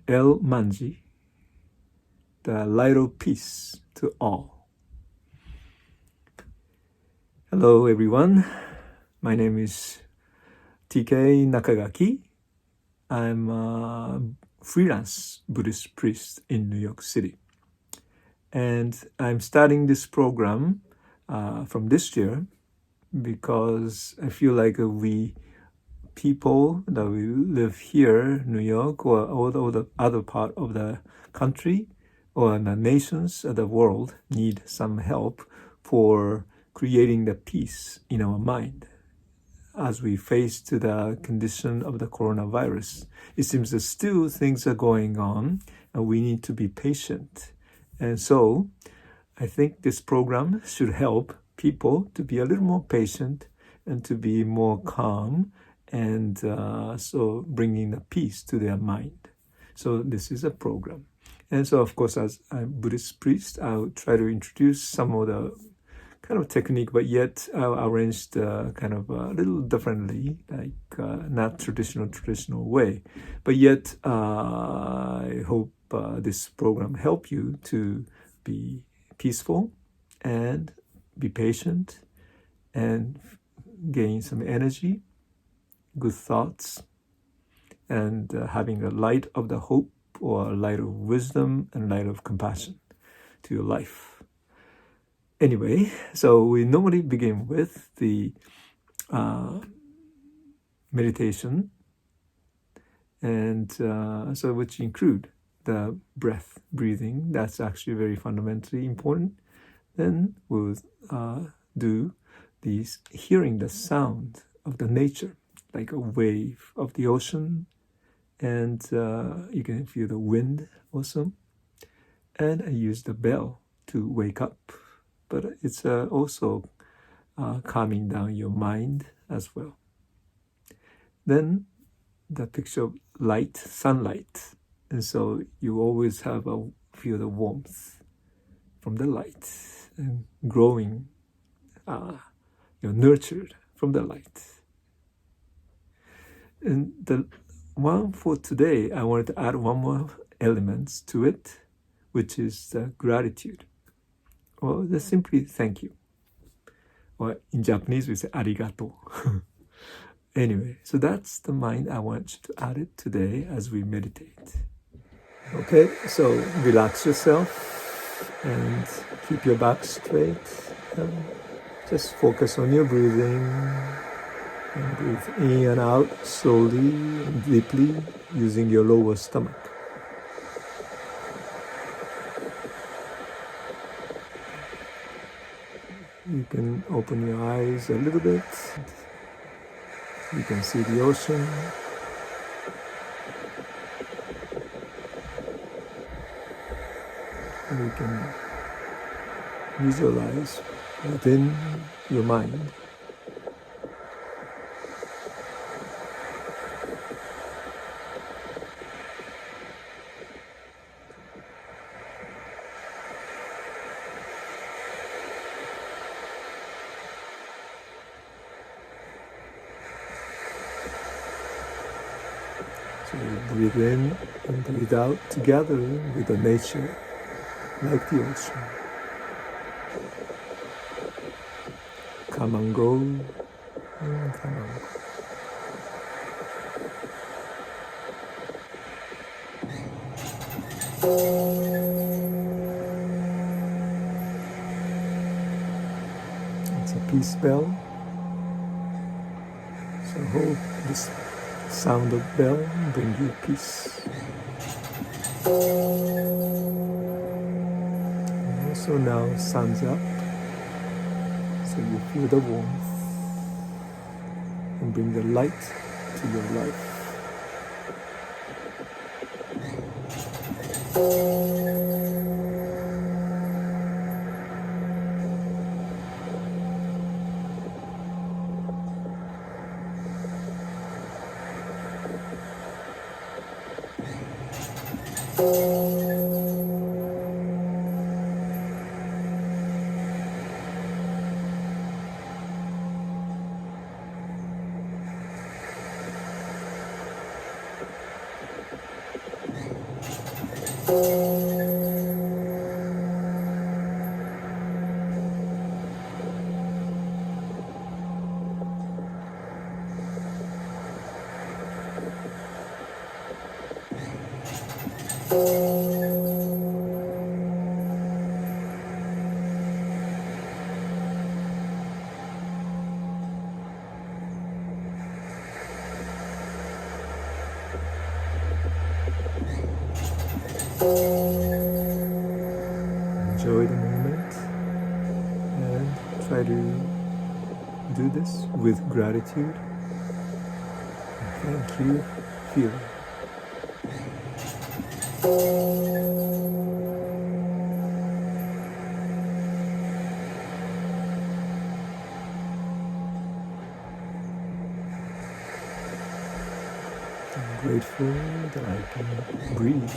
L-Manji, the light of peace to all. Hello everyone, my name is TK Nakagaki. I'm a freelance Buddhist priest in New York City. And I'm starting this program from this year because I feel like we people that we live here, New York, or all the other part of the country or the nations of the world need some help for creating the peace in our mind. As we face to the condition of the coronavirus, it seems that still things are going on and we need to be patient. And so I think this program should help people to be a little more patient and to be more calm and so bringing the peace to their mind. So this is a program. And so, of course, as a Buddhist priest, I'll try to introduce some of the kind of technique, but yet I'll arrange the kind of a little differently, like not traditional way. But yet, I hope this program help you to be peaceful and be patient and gain some energy, good thoughts, and having a light of the hope or a light of wisdom and light of compassion to your life. Anyway, so we normally begin with the meditation, and so which include the breathing. That's actually very fundamentally important. Then we'll do these hearing the sound of the nature, like a wave of the ocean, and you can feel the wind also. And I use the bell to wake up, but it's also calming down your mind as well. Then the picture of light, sunlight, and so you always have feel the warmth from the light and growing, you're nurtured from the light. And the one for today, I wanted to add one more element to it, which is gratitude, or just simply thank you. Or in Japanese, we say arigato. Anyway, so that's the mind I want you to add it today as we meditate. Okay, so relax yourself and keep your back straight. Just focus on your breathing. And breathe in and out slowly and deeply using your lower stomach. You can open your eyes a little bit. You can see the ocean. And you can visualize within your mind So you breathe in and breathe out together with the nature, like the ocean. Come and go, and come and go. It's a peace bell. So hope this sound of bell bring you peace. And also now sun's up, so you feel the warmth and bring the light to your life. Enjoy the moment and try to do this with gratitude. Thank you. Feel it. I'm grateful that I can breathe.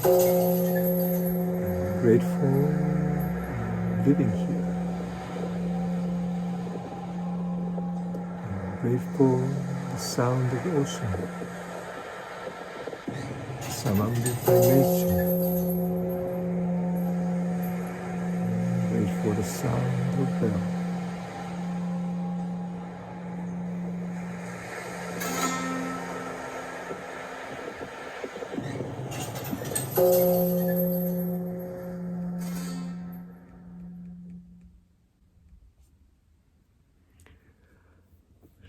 I'm grateful I'm living here. I'm grateful the sound of the ocean, surrounded by nature. I'm grateful the sound of bell.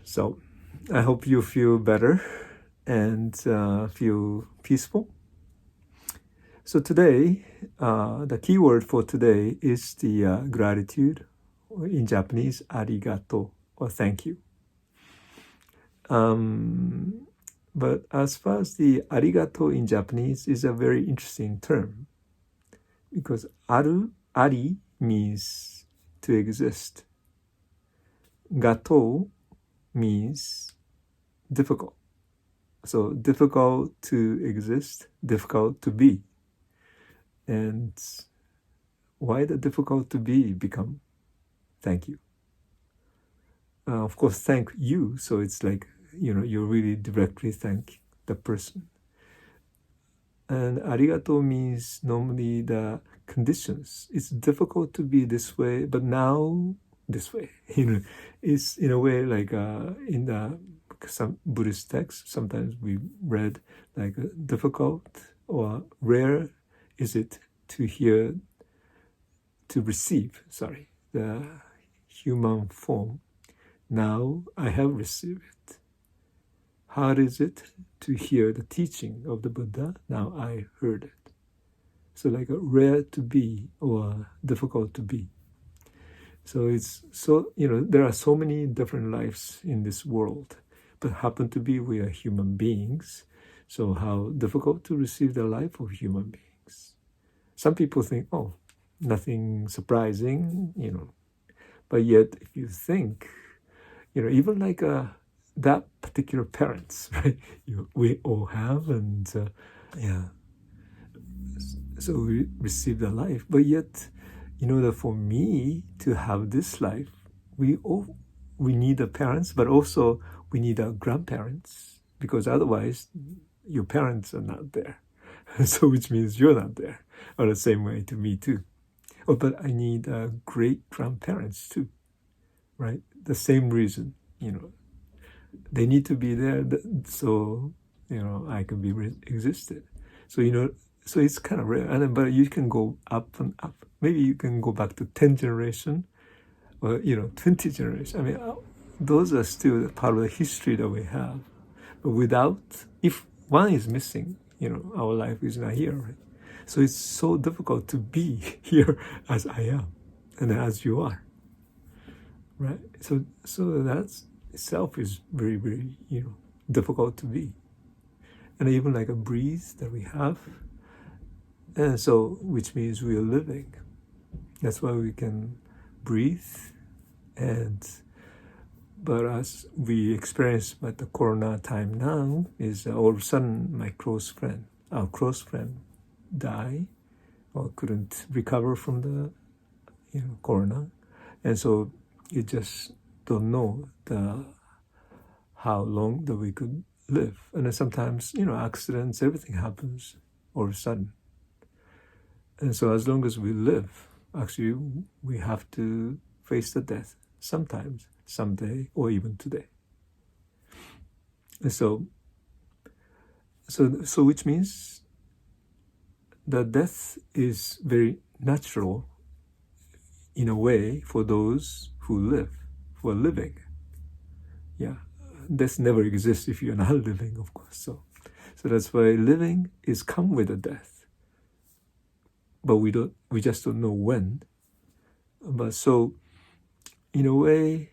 So, I hope you feel better and feel peaceful. So today, the key word for today is the gratitude, or in Japanese, arigato, or thank you. But as far as the arigato in Japanese is a very interesting term, because ari means to exist. Gato means difficult. So difficult to exist, difficult to be. And why the difficult to be become thank you? Of course, thank you. So it's like, you really directly thank the person. And arigato means normally the conditions. It's difficult to be this way, but now this way. It's in a way like in some Buddhist texts, sometimes we read like difficult or rare is it to receive the human form. Now I have received it. Hard is it to hear the teaching of the Buddha. Now I heard it. So like a rare to be or difficult to be. So it's so, there are so many different lives in this world, but happen to be we are human beings. So how difficult to receive the life of human beings. Some people think, oh, nothing surprising, But yet if you think, even like that particular parents, right? We all have, and so we receive the life. But yet, that for me to have this life, we need the parents, but also we need our grandparents, because otherwise your parents are not there. So which means you're not there. Or the same way to me too. Oh, but I need great grandparents too, right? The same reason, they need to be there, so I can be existed. So so it's kind of rare. But you can go up and up. Maybe you can go back to 10 generation, or 20 generation. I mean, those are still part of the history that we have. But if one is missing, our life is not here, right? So it's so difficult to be here as I am and as you are, right? So that's itself is very, very, difficult to be. And even like a breeze that we have, and so which means we are living. That's why we can breathe. But as we experience at the Corona time now, is all of a sudden our close friend, die or couldn't recover from the Corona, and so you just don't know how long that we could live. And then sometimes accidents, everything happens all of a sudden. And so as long as we live, actually, we have to face the death sometimes, someday, or even today. And so which means the death is very natural in a way for those who live, who are living. Yeah, death never exists if you're not living, of course. So that's why living is come with a death, but we just don't know when. But so, in a way,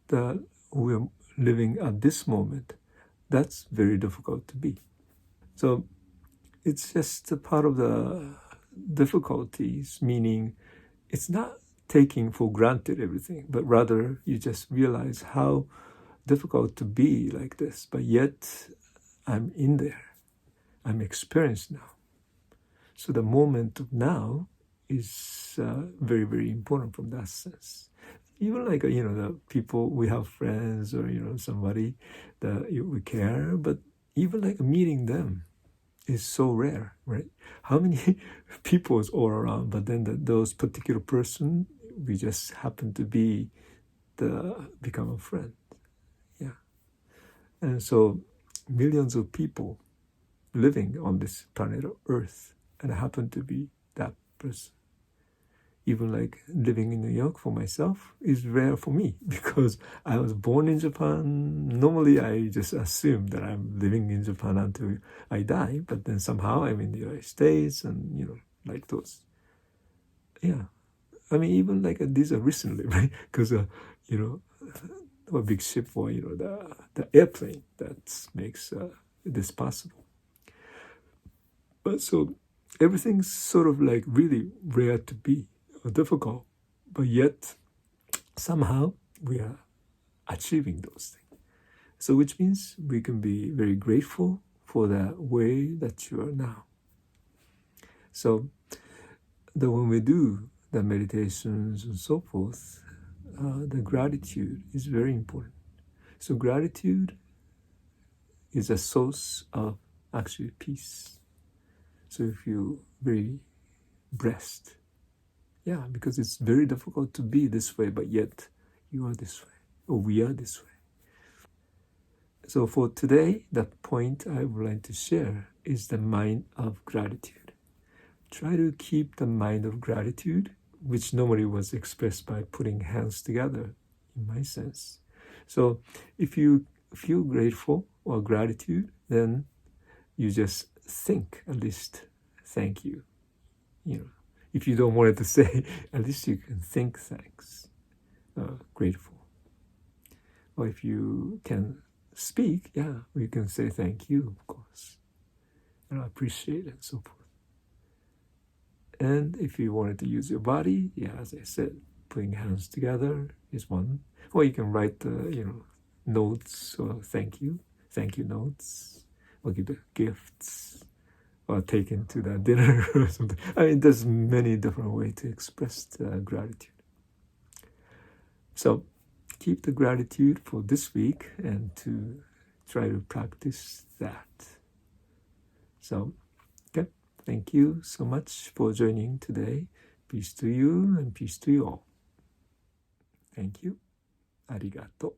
that we're living at this moment, that's very difficult to be. So it's just a part of the difficulties, meaning it's not taking for granted everything, but rather you just realize how difficult to be like this, but yet I'm in there. I'm experienced now. So the moment of now is very, very important from that sense. Even like, the people, we have friends or, somebody that we care, but even like meeting them is so rare, right? How many people is all around, but then those particular person, we just happen to become a friend. Yeah. And so millions of people living on this planet Earth, and I happen to be that person. Even like living in New York for myself is rare for me because I was born in Japan. Normally, I just assume that I'm living in Japan until I die, but then somehow I'm in the United States and, like those. Yeah. I mean, even like these are recently, right? Because, a big ship or, the airplane that makes this possible. But so everything's sort of like really rare to be or difficult, but yet somehow we are achieving those things. So which means we can be very grateful for the way that you are now. So that when we do the meditations and so forth, the gratitude is very important. So gratitude is a source of actually peace. So if you very blessed, yeah, because it's very difficult to be this way, but yet you are this way, or we are this way. So for today, the point I would like to share is the mind of gratitude. Try to keep the mind of gratitude, which normally was expressed by putting hands together, in my sense. So if you feel grateful or gratitude, then you just think at least thank you. If you don't want it to say, at least you can think thanks, grateful. Or if you can speak, yeah, you can say thank you, of course, and I appreciate it, and so forth. And if you wanted to use your body, yeah, as I said, putting hands together is one. Or you can write notes or thank you notes, or give the gifts, or take into the dinner or something. I mean, there's many different ways to express gratitude. So keep the gratitude for this week and to try to practice that. So, okay, thank you so much for joining today. Peace to you and peace to you all. Thank you. Arigato.